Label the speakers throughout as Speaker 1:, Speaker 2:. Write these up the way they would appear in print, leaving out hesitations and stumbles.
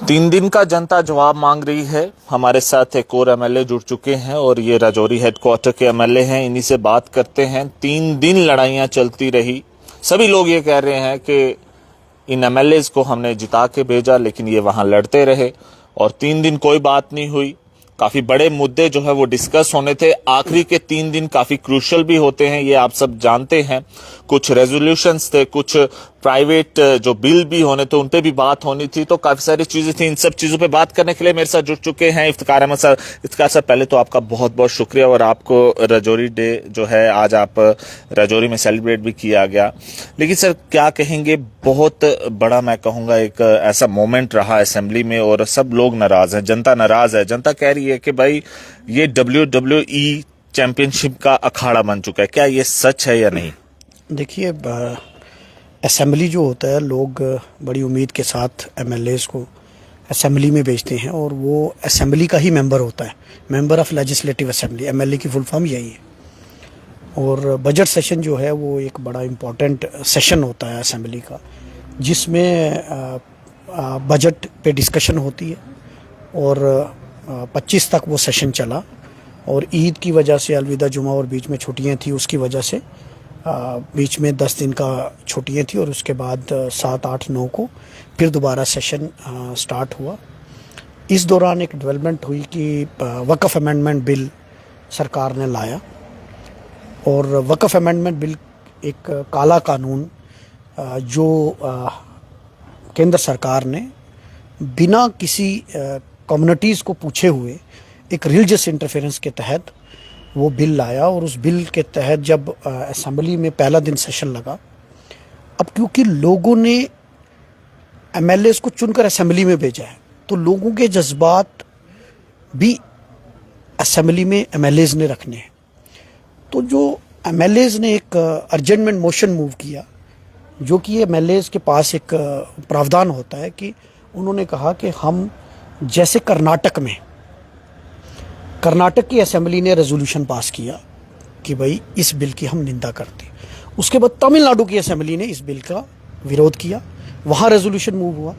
Speaker 1: तीन दिन का जनता जवाब मांग रही है। हमारे साथ एक और एमएलए जुड़ चुके हैं और ये राजौरी हेडक्वार्टर के एमएलए हैं। इन्हीं से बात करते हैं। 3 दिन लड़ाइयां चलती रही। सभी लोग ये कह रहे हैं कि इन एमएलएज को हमने जिता के भेजा, लेकिन ये वहां लड़ते रहे और 3 दिन कोई बात नहीं हुई। काफी बड़े मुद्दे जो है वो डिस्कस होने थे। आखिरी के 3 दिन काफी क्रूशियल भी होते हैं, ये आप सब जानते हैं। कुछ रेजोल्यूशंस थे, कुछ प्राइवेट जो बिल भी होने थे, उन पे भी बात होनी थी। तो काफी सारी चीजें थी। इन सब चीजों पे बात करने के लिए मेरे साथ जुड़ चुके हैं इफ्तिकार अहमद सर। इफ्तिकार सर, पहले तो आपका बहुत बहुत शुक्रिया, और आपको राजौरी डे जो है आज आप राजौरी में सेलिब्रेट भी किया गया। लेकिन सर क्या कहेंगे, बहुत बड़ा मैं कहूंगा एक ऐसा मोमेंट रहा असेंबली में और सब लोग नाराज हैं, जनता नाराज है। जनता कह रही है कि भाई ये WWE चैंपियनशिप का अखाड़ा बन चुका है। क्या ये सच है या नहीं?
Speaker 2: देखिए, असेंबली जो होता है, लोग बड़ी उम्मीद के साथ एमएलएज को असेंबली में भेजते हैं और वो असेंबली का ही मेंबर होता है, member of legislative assembly. MLA की फुल फॉर्म यही है। और बजट सेशन जो है वो एक बड़ा इम्पोर्टेंट सेशन होता है असेंबली का, जिसमें बजट पे डिस्कशन होती है। और 25 तक वो सेशन चला और ईद की वजह से, अलविदा जुमा और बीच में छुट्टियां थी, उसकी वजह से बीच में 10 दिन का छुट्टियां थी और उसके बाद 7, 8, 9 को फिर दोबारा सेशन स्टार्ट हुआ। इस दौरान एक डेवलपमेंट हुई कि वक्फ अमेंडमेंट बिल सरकार ने लाया और वक्फ अमेंडमेंट बिल एक काला कानून जो केंद्र सरकार ने बिना किसी कम्युनिटीज़ को पूछे हुए एक रिलीजियस इंटरफेरेंस के तहत वो बिल लाया। और उस बिल के तहत जब असेंबली में पहला दिन सेशन लगा, अब क्योंकि लोगों ने एमएलएज को चुनकर असेंबली में भेजा है, तो लोगों के जज्बात भी असेंबली में एमएलएज ने रखने हैं। तो जो एमएलएज ने एक अर्जेंटमेंट मोशन मूव किया, जो कि एमएलएज के पास एक प्रावधान होता है कि उन्होंने कहा कि हम, जैसे कर्नाटक की असेंबली ने रेजोल्यूशन पास किया कि भाई इस बिल की हम निंदा करते हैं। उसके बाद तमिलनाडु की असेंबली ने इस बिल का विरोध किया, वहाँ रेजोल्यूशन मूव हुआ।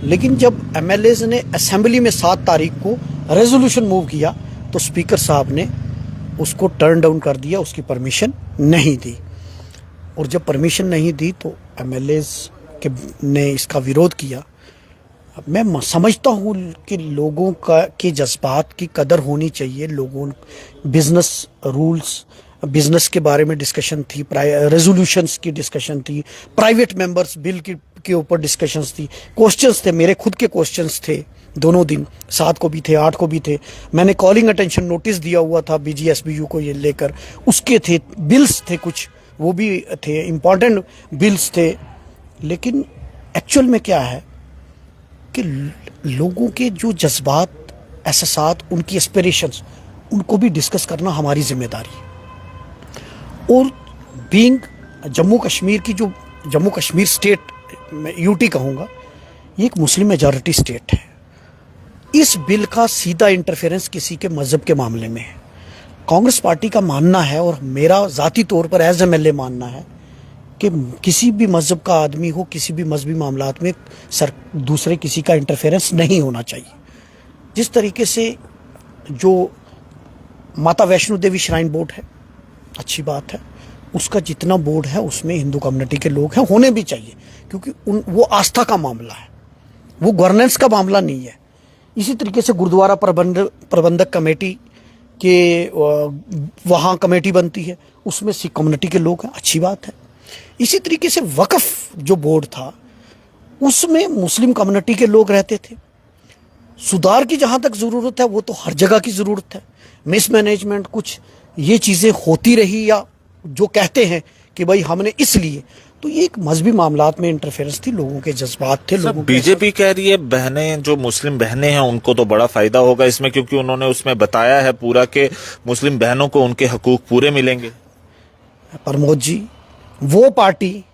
Speaker 2: लेकिन जब एमएलएज ने असेंबली में 7 तारीख को रेजोल्यूशन मूव किया तो स्पीकर साहब ने उसको टर्न डाउन कर दिया, उसकी परमिशन नहीं दी। और जब परमिशन नहीं दी तो एमएलएज ने इसका विरोध किया। मैं समझता हूँ कि लोगों के जज्बात की कदर होनी चाहिए। लोगों, बिजनेस रूल्स, बिजनेस के बारे में डिस्कशन थी, रेजोल्यूशंस की डिस्कशन थी, प्राइवेट मेंबर्स बिल के ऊपर डिस्कशंस थी, क्वेश्चंस थे, मेरे खुद के क्वेश्चंस थे दोनों दिन, 7 को भी थे, 8 को भी थे। मैंने कॉलिंग अटेंशन नोटिस दिया हुआ था BGSBU को ये लेकर, उसके थे, बिल्स थे कुछ, वो भी थे, इम्पॉर्टेंट बिल्स थे। लेकिन एक्चुअल में क्या है कि लोगों के जो जज्बात, एहसासात, उनकी एस्पिरेशंस, उनको भी डिस्कस करना हमारी जिम्मेदारी है। और बीइंग जम्मू कश्मीर की, जो जम्मू कश्मीर स्टेट, मैं यूटी कहूँगा, ये एक मुस्लिम मेजॉरिटी स्टेट है। इस बिल का सीधा इंटरफेरेंस किसी के मजहब के मामले में है। कांग्रेस पार्टी का मानना है और मेरा ज़ाती तौर पर एज एमएलए मानना है कि किसी भी मजहब का आदमी हो, किसी भी मजहबी मामलात में दूसरे किसी का इंटरफेरेंस नहीं होना चाहिए। जिस तरीके से जो माता वैष्णो देवी श्राइन बोर्ड है, अच्छी बात है, उसका जितना बोर्ड है उसमें हिंदू कम्युनिटी के लोग हैं, होने भी चाहिए, क्योंकि वो आस्था का मामला है, वो गवर्नेंस का मामला नहीं है। इसी तरीके से गुरुद्वारा प्रबंधक कमेटी के वहाँ कमेटी बनती है, उसमें सिख कम्युनिटी के लोग हैं, अच्छी बात है। इसी तरीके से वक्फ जो बोर्ड था, उसमें मुस्लिम कम्युनिटी के लोग रहते थे। सुधार की जहाँ तक ज़रूरत है वो तो हर जगह की ज़रूरत है। मिसमैनेजमेंट, कुछ ये चीज़ें होती रही, या जो कहते हैं कि भाई हमने इसलिए, तो ये एक मजहबी मामलात में इंटरफेरेंस थी, लोगों के जज्बात थे। लोगों
Speaker 1: बीजेपी कह रही है बहनें, जो मुस्लिम बहनें हैं उनको तो बड़ा फायदा होगा इसमें, क्योंकि उन्होंने उसमें बताया है पूरा कि मुस्लिम बहनों को उनके हकूक पूरे मिलेंगे।
Speaker 2: प्रमोद जी, वो पार्टी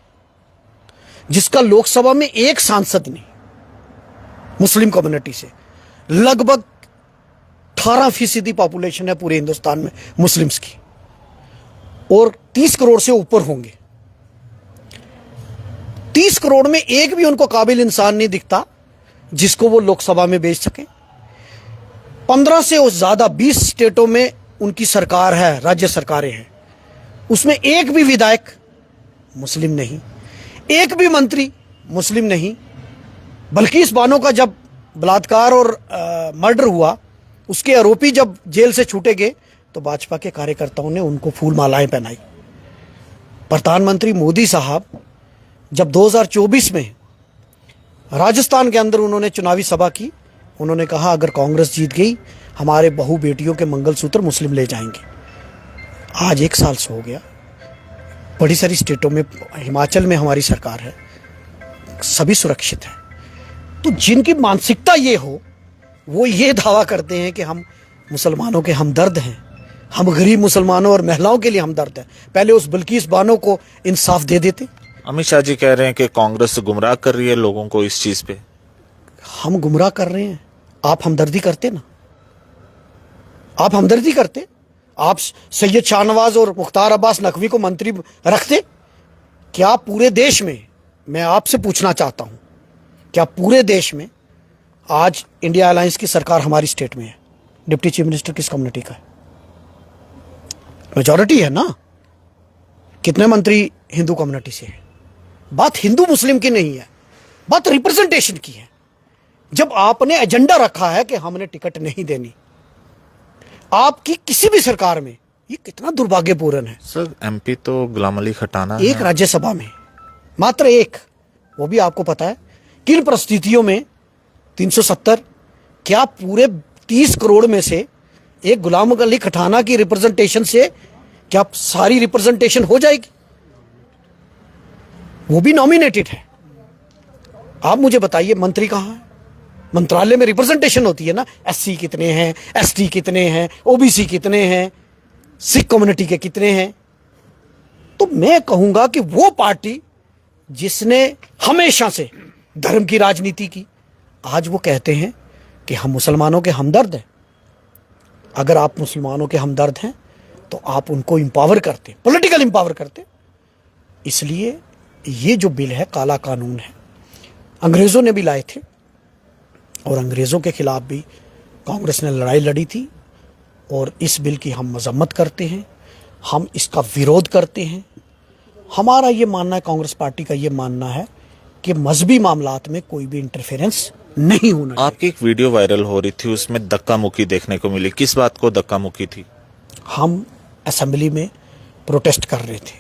Speaker 2: जिसका लोकसभा में एक सांसद नहीं मुस्लिम कम्युनिटी से, लगभग 18% पॉपुलेशन है पूरे हिंदुस्तान में मुस्लिम्स की, और 30 करोड़ से ऊपर होंगे। 30 करोड़ में एक भी उनको काबिल इंसान नहीं दिखता जिसको वो लोकसभा में भेज सके। 15 से ज्यादा 20 स्टेटों में उनकी सरकार है, राज्य सरकारें हैं, उसमें एक भी विधायक मुस्लिम नहीं, एक भी मंत्री मुस्लिम नहीं। बल्किस बानो का जब बलात्कार और मर्डर हुआ, उसके आरोपी जब जेल से छूटे गए तो भाजपा के कार्यकर्ताओं ने उनको फूल मालाएं पहनाई। प्रधानमंत्री मोदी साहब जब 2024 में राजस्थान के अंदर उन्होंने चुनावी सभा की, उन्होंने कहा अगर कांग्रेस जीत गई हमारे बहू बेटियों के मंगलसूत्र मुस्लिम ले जाएंगे। आज 1 साल से हो गया, बड़ी सारी स्टेटों में, हिमाचल में हमारी सरकार है, सभी सुरक्षित है। तो जिनकी मानसिकता ये हो, वो ये दावा करते हैं कि हम मुसलमानों के हमदर्द हैं, हम गरीब मुसलमानों और महिलाओं के लिए हमदर्द हैं। पहले उस बल्किस बानो को इंसाफ दे देते।
Speaker 1: अमित शाह जी कह रहे हैं कि कांग्रेस गुमराह कर रही है लोगों को इस चीज पे।
Speaker 2: हम गुमराह कर रहे हैं, आप हमदर्दी करते ना, आप हमदर्दी करते, आप सैयद शाहनवाज और मुख्तार अब्बास नकवी को मंत्री रखते। क्या पूरे देश में, मैं आपसे पूछना चाहता हूं, क्या पूरे देश में आज इंडिया अलायंस की सरकार हमारी स्टेट में है, डिप्टी चीफ मिनिस्टर किस कम्युनिटी का है? मेजॉरिटी है ना। कितने मंत्री हिंदू कम्युनिटी से है? बात हिंदू मुस्लिम की नहीं है, बात रिप्रेजेंटेशन की है। जब आपने एजेंडा रखा है कि हमने टिकट नहीं देनी आपकी किसी भी सरकार में, ये कितना दुर्भाग्यपूर्ण है।
Speaker 1: सर एमपी तो गुलाम अली खटाना
Speaker 2: एक राज्यसभा में, मात्र एक, वो भी आपको पता है किन परिस्थितियों में 370, क्या पूरे 30 करोड़ में से एक गुलाम अली खटाना की रिप्रेजेंटेशन से क्या सारी रिप्रेजेंटेशन हो जाएगी? वो भी नॉमिनेटेड है। आप मुझे बताइए मंत्री कहां है? मंत्रालय में रिप्रेजेंटेशन होती है ना, एससी कितने हैं, एसटी कितने हैं, ओबीसी कितने हैं, सिख कम्युनिटी के कितने हैं। तो मैं कहूंगा कि वो पार्टी जिसने हमेशा से धर्म की राजनीति की, आज वो कहते हैं कि हम मुसलमानों के हमदर्द हैं। अगर आप मुसलमानों के हमदर्द हैं तो आप उनको इंपावर करते, पॉलिटिकल इंपावर करते। इसलिए ये जो बिल है काला कानून है, अंग्रेजों ने भी लाए थे और अंग्रेजों के खिलाफ भी कांग्रेस ने लड़ाई लड़ी थी। और इस बिल की हम मजम्मत करते हैं, हम इसका विरोध करते हैं। हमारा ये मानना है, कांग्रेस पार्टी का ये मानना है कि मजहबी मामलात में कोई भी इंटरफेरेंस नहीं होना चाहिए।
Speaker 1: आपकी एक वीडियो वायरल हो रही थी, उसमें धक्का मुक्की देखने को मिली, किस बात को धक्का मुक्की थी?
Speaker 2: हम असेंबली में प्रोटेस्ट कर रहे थे,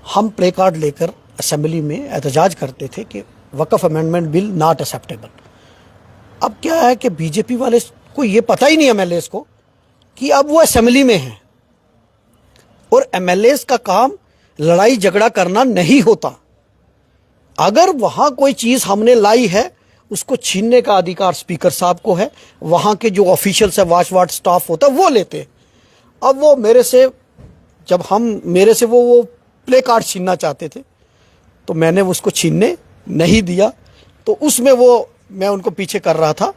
Speaker 2: हम प्ले कार्ड लेकर असेंबली में एहतजाज करते थे कि वक्फ अमेंडमेंट बिल नॉट एक्सेप्टेबल। अब क्या है कि बीजेपी वाले को ये पता ही नहीं एमएलएस को कि अब वो असेंबली में हैं और एमएलएस का काम लड़ाई झगड़ा करना नहीं होता। अगर वहां कोई चीज हमने लाई है उसको छीनने का अधिकार स्पीकर साहब को है, वहां के जो ऑफिशियल्स है, वाच स्टाफ होता है, वो लेते। अब वो मेरे से, जब हम मेरे से वो प्ले कार्ड छीनना चाहते थे तो मैंने उसको छीनने नहीं दिया, तो उसमें वो मैं उनको पीछे कर रहा था।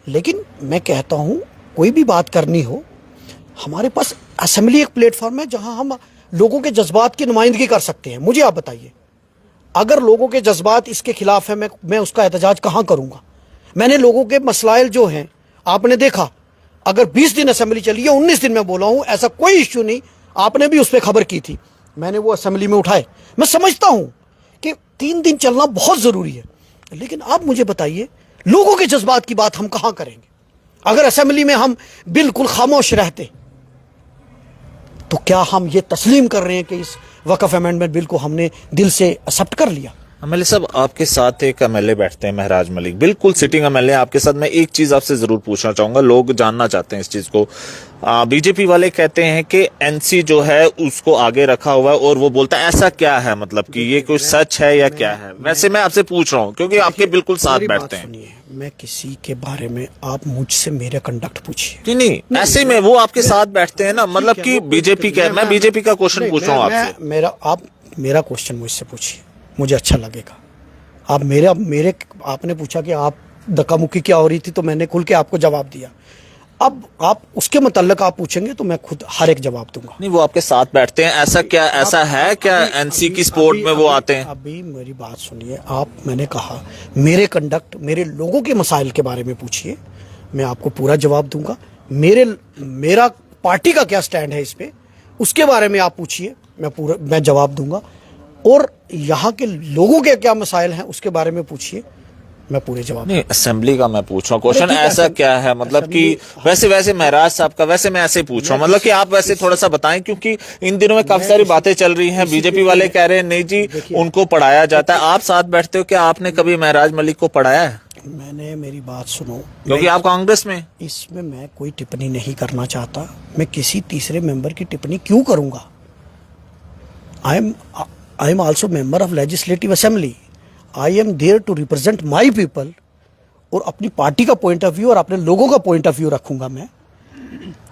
Speaker 2: लेकिन मैं कहता हूं कोई भी बात करनी हो, हमारे पास असेंबली एक प्लेटफॉर्म है जहां हम लोगों के जज्बात की नुमाइंदगी कर सकते हैं। मुझे आप बताइए, अगर लोगों के जज्बात इसके खिलाफ है, मैं उसका एहतजाज कहां करूंगा? मैंने लोगों के मसलाइल जो हैं, आपने देखा, अगर 20 दिन असेंबली चली है, 19 दिन में बोला हूं, ऐसा कोई इश्यू नहीं। आपने भी उस पर खबर की थी, मैंने वो असेंबली में उठाए। मैं समझता हूं कि 3 दिन चलना बहुत जरूरी है, लेकिन आप मुझे बताइए लोगों के जज्बात की बात हम कहां करेंगे? अगर असेंबली में हम बिल्कुल खामोश रहते तो क्या हम ये तस्लीम कर रहे हैं कि इस वक्फ अमेंडमेंट बिल को हमने दिल से एक्सेप्ट कर लिया?
Speaker 1: एमएलए साहब, आपके साथ एक एमएलए बैठते हैं, महराज मलिक, बिल्कुल सिटिंग एमएलए आपके साथ। मैं एक चीज आपसे जरूर पूछना चाहूंगा, लोग जानना चाहते हैं इस चीज को। बीजेपी वाले कहते हैं कि एनसी जो है उसको आगे रखा हुआ है और वो बोलता है ऐसा क्या है, मतलब कि ये कुछ सच है या क्या है? वैसे मैं आपसे पूछ रहा हूँ क्योंकि आपके बिल्कुल साथ बैठते हैं।
Speaker 2: मैं किसी के बारे में, आप मुझसे मेरे कंडक्ट पूछिए।
Speaker 1: नहीं, ऐसे में वो आपके साथ बैठते हैं ना, मतलब कि बीजेपी का, मैं बीजेपी का क्वेश्चन पूछ रहा हूँ आपसे।
Speaker 2: आप मेरा क्वेश्चन मुझसे पूछिए, मुझे अच्छा लगेगा। आप आपने पूछा कि आप धक्का मुक्की क्या हो रही थी, तो मैंने खुल के आपको जवाब दिया। अब आप उसके मतलब आप पूछेंगे तो मैं खुद हर एक जवाब दूंगा।
Speaker 1: नहीं, वो आपके साथ बैठते हैं, ऐसा क्या, ऐसा है क्या एनसी की स्पोर्ट में वो आते हैं?
Speaker 2: अभी मेरी बात सुनिए आप, मैंने कहा मेरे कंडक्ट, मेरे लोगों के मसाइल के बारे में पूछिए, मैं आपको पूरा जवाब दूंगा। मेरा पार्टी का क्या स्टैंड है इस पे, उसके बारे में आप पूछिए, मैं जवाब दूंगा। और यहाँ के लोगों के क्या मसाइल हैं उसके बारे में पूछिए, मैं पूरे जवाब।
Speaker 1: नहीं, असेंबली का मैं पूछ रहा हूँ क्वेश्चन,
Speaker 2: ठीक है,
Speaker 1: ऐसा क्या है मतलब कि वैसे महराज साहब का, वैसे मैं ऐसे ही पूछ रहा हूँ, मतलब कि आप वैसे थोड़ा सा बताएं, क्योंकि इन दिनों में काफी सारी बातें चल रही हैं। बीजेपी वाले कह रहे हैं नहीं जी उनको पढ़ाया जाता है, आप साथ बैठते हो, क्या आपने कभी महराज मलिक को पढ़ाया है?
Speaker 2: मैंने, मेरी बात सुनो,
Speaker 1: क्योंकि आप कांग्रेस में।
Speaker 2: इसमें मैं कोई टिप्पणी नहीं करना चाहता। मैं किसी तीसरे मेंबर की टिप्पणी क्यों करूंगा? I am also member of legislative assembly. I am there to represent my people, और अपनी पार्टी का पॉइंट ऑफ व्यू और अपने लोगों का पॉइंट ऑफ व्यू रखूंगा मैं।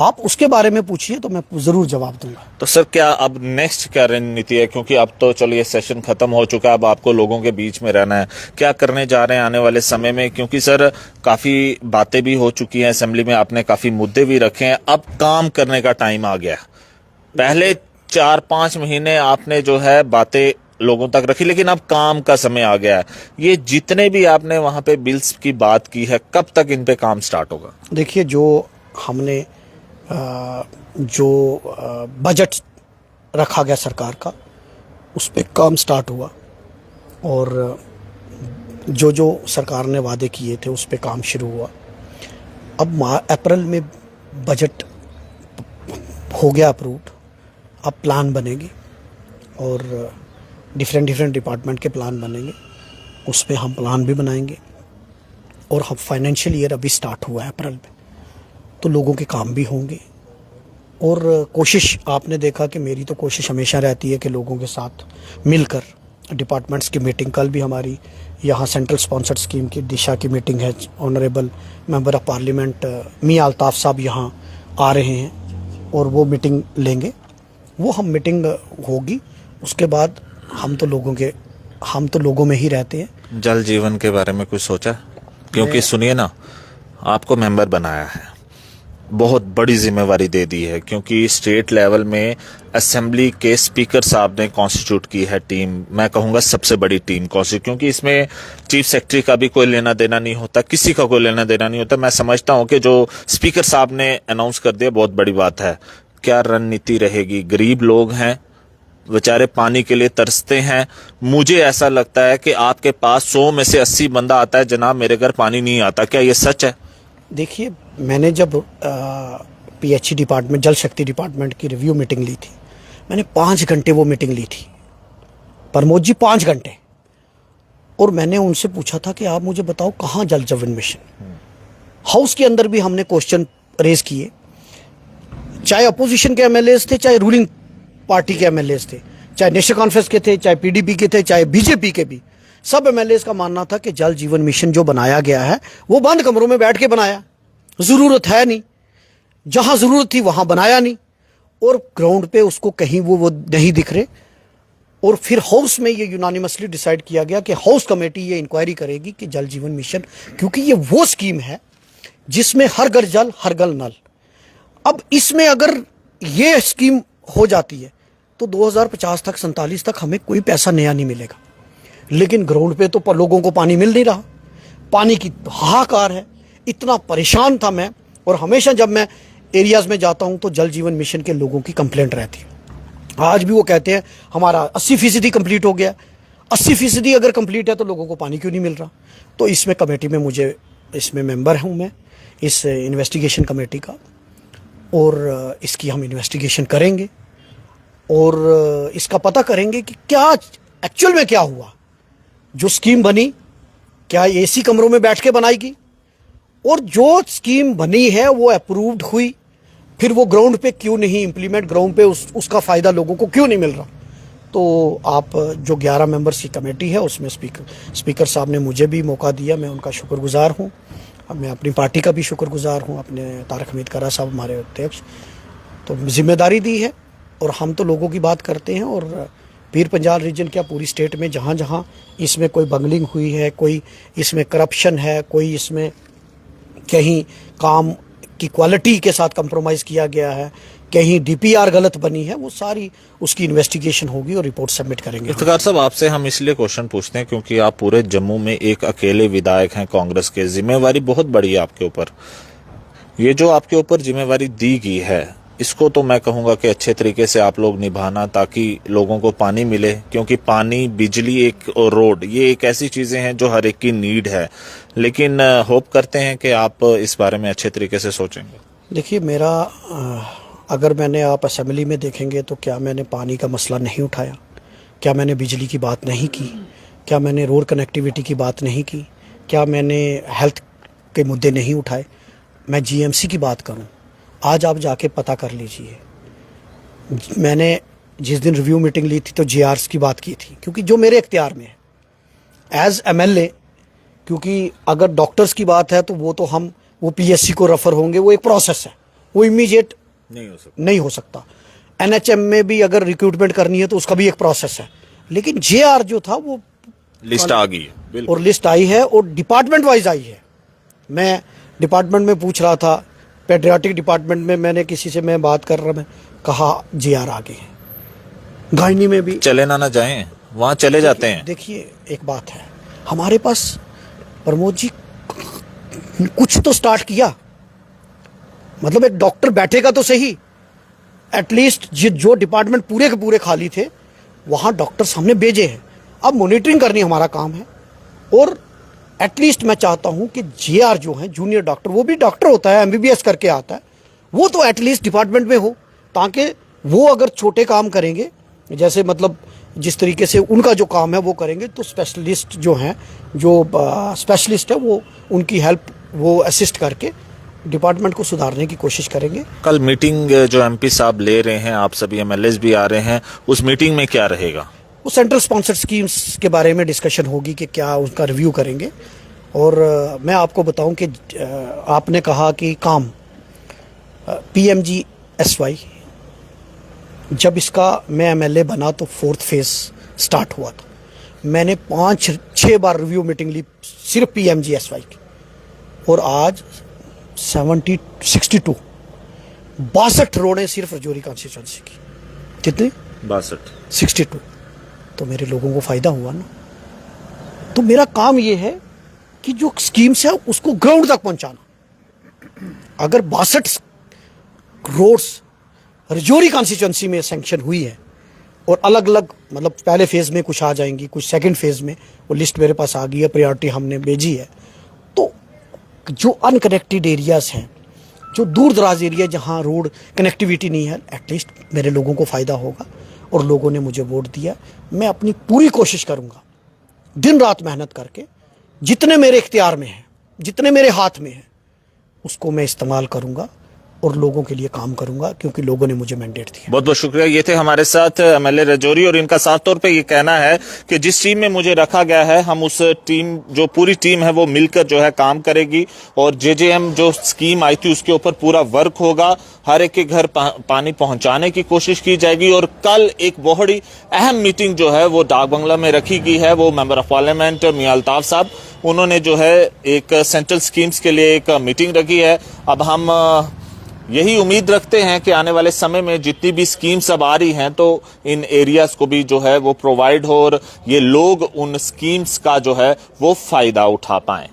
Speaker 2: आप उसके बारे में पूछिए तो मैं जरूर जवाब दूंगा।
Speaker 1: तो सर क्या अब नेक्स्ट क्या रणनीति है, क्योंकि अब तो चलो ये सेशन खत्म हो चुका है, अब आपको लोगों के बीच में रहना है, क्या करने जा रहे हैं आने वाले समय में? क्योंकि सर काफी बातें भी हो चुकी हैं असेंबली में, आपने काफी मुद्दे भी रखे हैं, अब काम करने का टाइम आ गया। पहले 4-5 महीने आपने जो है बातें लोगों तक रखी, लेकिन अब काम का समय आ गया है। ये जितने भी आपने वहां पे बिल्स की बात की है, कब तक इन पे काम स्टार्ट होगा?
Speaker 2: देखिए, जो हमने बजट रखा गया सरकार का, उस पे काम स्टार्ट हुआ, और जो सरकार ने वादे किए थे उस पे काम शुरू हुआ। अब अप्रैल में बजट हो गया अप्रूव्ड, अब प्लान बनेंगे और डिफरेंट डिपार्टमेंट के प्लान बनेंगे, उस पे हम प्लान भी बनाएंगे। और हम फाइनेंशियल ईयर अभी स्टार्ट हुआ है अप्रैल में, तो लोगों के काम भी होंगे। और कोशिश, आपने देखा कि मेरी तो कोशिश हमेशा रहती है कि लोगों के साथ मिलकर डिपार्टमेंट्स की मीटिंग, कल भी हमारी यहाँ सेंट्रल स्पॉन्सर्ड स्कीम की दिशा की मीटिंग है। ऑनरेबल मेंबर ऑफ पार्लियामेंट मियां अल्ताफ साहब यहाँ आ रहे हैं और वो मीटिंग लेंगे। वो हम मीटिंग होगी, उसके बाद हम तो लोगों में ही रहते हैं।
Speaker 1: जल जीवन के बारे में कुछ सोचा? क्योंकि सुनिए ना, आपको मेंबर बनाया है, बहुत बड़ी जिम्मेवारी दे दी है, क्योंकि स्टेट लेवल में असेंबली के स्पीकर साहब ने कॉन्स्टिट्यूट की है टीम, मैं कहूँगा सबसे बड़ी टीम कॉन्स्टिट्यूट, क्योंकि इसमें चीफ सेक्रेटरी का भी कोई लेना देना नहीं होता, किसी का कोई लेना देना नहीं होता। मैं समझता हूँ कि जो स्पीकर साहब ने अनाउंस कर दिया बहुत बड़ी बात है। क्या रणनीति रहेगी? गरीब लोग हैं, बेचारे पानी के लिए तरसते हैं। मुझे ऐसा लगता है कि आपके पास 100 में से 80 बंदा आता है, जनाब मेरे घर पानी नहीं आता, क्या ये सच है?
Speaker 2: देखिए, मैंने जब पीएचई डिपार्टमेंट, जल शक्ति डिपार्टमेंट की रिव्यू मीटिंग ली थी, मैंने 5 घंटे वो मीटिंग ली थी, प्रमोद जी, 5 घंटे। और मैंने उनसे पूछा था कि आप मुझे बताओ कहाँ जल जीवन मिशन। हाउस के अंदर भी हमने क्वेश्चन रेज किए, चाहे अपोजिशन के एमएलए थे, चाहे रूलिंग पार्टी के एमएलए थे, चाहे नेशनल कॉन्फ्रेंस के थे, चाहे पीडीपी के थे, चाहे बीजेपी के भी। सब एमएलए का मानना था कि जल जीवन मिशन जो बनाया गया है वो बंद कमरों में बैठ के बनाया, जरूरत है नहीं, जहां जरूरत थी वहां बनाया नहीं, और ग्राउंड पे उसको कहीं वो नहीं दिख रहे। और फिर हाउस में ये यूनानिमसली डिसाइड किया गया कि हाउस कमेटी ये इंक्वायरी करेगी कि जल जीवन मिशन, क्योंकि ये वो स्कीम है जिसमें हर घर जल हर घर नल। अब इसमें अगर ये स्कीम हो जाती है तो 2050 तक, 47 तक हमें कोई पैसा नया नहीं मिलेगा। लेकिन ग्राउंड पे तो लोगों को पानी मिल नहीं रहा, पानी की हाहाकार है। इतना परेशान था मैं, और हमेशा जब मैं एरियाज में जाता हूं तो जल जीवन मिशन के लोगों की कंप्लेंट रहती है। आज भी वो कहते हैं हमारा 80% कंप्लीट हो गया। 80% अगर कंप्लीट है तो लोगों को पानी क्यों नहीं मिल रहा? तो इसमें कमेटी में इसमें मेंबर हूं मैं, इस इन्वेस्टिगेशन कमेटी का, और इसकी हम इन्वेस्टिगेशन करेंगे और इसका पता करेंगे कि क्या एक्चुअल में क्या हुआ। जो स्कीम बनी, क्या एसी कमरों में बैठ के बनाएगी? और जो स्कीम बनी है वो अप्रूव्ड हुई, फिर वो ग्राउंड पे क्यों नहीं इम्प्लीमेंट, ग्राउंड पे उसका फायदा लोगों को क्यों नहीं मिल रहा? तो आप जो 11 मेंबर्स की कमेटी है उसमें स्पीकर साहब ने मुझे भी मौका दिया, मैं उनका शुक्रगुजार हूँ। अब मैं अपनी पार्टी का भी शुक्रगुजार हूँ, अपने तारक हमीद करा साहब हमारे अध्यक्ष, तो जिम्मेदारी दी है। और हम तो लोगों की बात करते हैं, और पीर पंजाल रीजन क्या पूरी स्टेट में जहाँ जहाँ इसमें कोई बंगलिंग हुई है, कोई इसमें करप्शन है, कोई इसमें कहीं काम उसकी क्वालिटी के साथ कंप्रोमाइज किया गया है, कहीं डीपीआर गलत बनी है, वो सारी उसकी इन्वेस्टिगेशन होगी और रिपोर्ट सबमिट करेंगे।
Speaker 1: इफ्तिखार साहब, आपसे हम इसलिए क्वेश्चन पूछते हैं क्योंकि आप पूरे जम्मू में एक अकेले विधायक हैं कांग्रेस के, जिम्मेवारी बहुत बड़ी है आपके ऊपर। ये जो आपके ऊपर जिम्मेवारी दी गई है, इसको तो मैं कहूंगा कि अच्छे तरीके से आप लोग निभाना, ताकि लोगों को पानी मिले, क्योंकि पानी, बिजली, एक और रोड, ये एक ऐसी चीजें हैं जो हर एक की नीड है। लेकिन होप करते हैं कि आप इस बारे में अच्छे तरीके से सोचेंगे।
Speaker 2: देखिए, मेरा अगर मैंने, आप असेंबली में देखेंगे तो क्या मैंने पानी का मसला नहीं उठाया? क्या मैंने बिजली की बात नहीं की? क्या मैंने रोड कनेक्टिविटी की बात नहीं की? क्या मैंने हेल्थ के मुद्दे नहीं उठाए? मैं जीएमसी की बात करूं, आज आप जाके पता कर लीजिए, मैंने जिस दिन रिव्यू मीटिंग ली थी तो जीआरएस की बात की थी, क्योंकि जो मेरे इख्तियार में है एज एमएलए, क्योंकि अगर डॉक्टर्स की बात है तो वो पीएससी को रेफर होंगे, वो एक प्रोसेस है, वो इमीडिएट नहीं हो सकता। एनएचएम में भी अगर रिक्रूटमेंट करनी है तो उसका भी एक प्रोसेस है। लेकिन जेआर जो था वो
Speaker 1: लिस्ट आ गई है,
Speaker 2: और लिस्ट आई है और डिपार्टमेंट वाइज आई है। मैं डिपार्टमेंट में पूछ रहा था, पेडियाट्रिक डिपार्टमेंट में मैंने किसी से मैं बात कर रहा, मैं कहा जेआर आ गए हैं। गायनी में भी
Speaker 1: चले ना जाएं, वहां चले जाते हैं।
Speaker 2: देखिए, एक बात है, हमारे पास प्रमोद जी कुछ तो स्टार्ट किया, मतलब एक डॉक्टर बैठेगा तो सही, एटलीस्ट जो डिपार्टमेंट पूरे के पूरे खाली थे वहां डॉक्टर्स हमने भेजे हैं। अब मॉनिटरिंग करनी हमारा काम है, और एटलीस्ट मैं चाहता हूं कि जेआर जो है जूनियर डॉक्टर, वो भी डॉक्टर होता है, एमबीबीएस करके आता है, वो तो एटलीस्ट डिपार्टमेंट में हो, ताकि वो अगर छोटे काम करेंगे, जैसे मतलब जिस तरीके से उनका जो काम है वो करेंगे, तो स्पेशलिस्ट जो हैं, जो स्पेशलिस्ट है, वो उनकी हेल्प, वो असिस्ट करके डिपार्टमेंट को सुधारने की कोशिश करेंगे।
Speaker 1: कल मीटिंग जो एमपी साहब ले रहे हैं, आप सभी एमएलएस भी आ रहे हैं, उस मीटिंग में क्या रहेगा?
Speaker 2: वो सेंट्रल स्पॉन्सर्ड स्कीम्स के बारे में डिस्कशन होगी कि क्या उसका रिव्यू करेंगे। और मैं आपको बताऊं कि आपने कहा कि काम PMGSY, जब इसका मैं एमएलए बना तो 4th फेज स्टार्ट हुआ था। मैंने 5-6 बार रिव्यू मीटिंग ली सिर्फ PMGSY की, और आज 62 रोडें सिर्फ रजौरी कॉन्स्टिट्यूंसी की। कितनी? 62। तो मेरे लोगों को फायदा हुआ ना। तो मेरा काम ये है कि जो स्कीम्स है उसको ग्राउंड तक पहुंचाना। अगर 62 रोड्स रजौरी कॉन्स्टिट्यूंसी में सैंक्शन हुई है, और अलग अलग, मतलब पहले फेज में कुछ आ जाएंगी, कुछ सेकंड फेज में, वो लिस्ट मेरे पास आ गई है, प्रायोरिटी हमने भेजी है। तो जो अनकनेक्टेड एरियाज हैं, जो दूर दराज एरिया जहां रोड कनेक्टिविटी नहीं है, एटलीस्ट मेरे लोगों को फायदा होगा। और लोगों ने मुझे वोट दिया, मैं अपनी पूरी कोशिश करूंगा, दिन रात मेहनत करके, जितने मेरे इख्तियार में है, जितने मेरे हाथ में है, उसको मैं इस्तेमाल करूंगा और लोगों के लिए काम करूंगा, क्योंकि लोगों ने मुझे मैंडेट दिया।
Speaker 1: बहुत बहुत शुक्रिया। ये थे हमारे साथ एमएलए रजौरी, और इनका साफ तौर पे ये कहना है कि जिस टीम में मुझे रखा गया है, हम उस टीम, जो पूरी टीम है, वो मिलकर जो है काम करेगी, और जेजेएम जो स्कीम आई थी उसके ऊपर पूरा वर्क होगा। हर एक के घर पानी पहुंचाने की कोशिश की जाएगी। और कल एक बहुत ही अहम मीटिंग जो है वो डाक बंगला में रखी गई है। वो मेंबर ऑफ पार्लियामेंट मियां अल्ताफ साहब, उन्होंने जो है एक सेंट्रल स्कीम्स के लिए एक मीटिंग रखी है। अब हम यही उम्मीद रखते हैं कि आने वाले समय में जितनी भी स्कीम्स अब आ रही हैं, तो इन एरियाज को भी जो है वो प्रोवाइड हो, और ये लोग उन स्कीम्स का जो है वो फायदा उठा पाएं।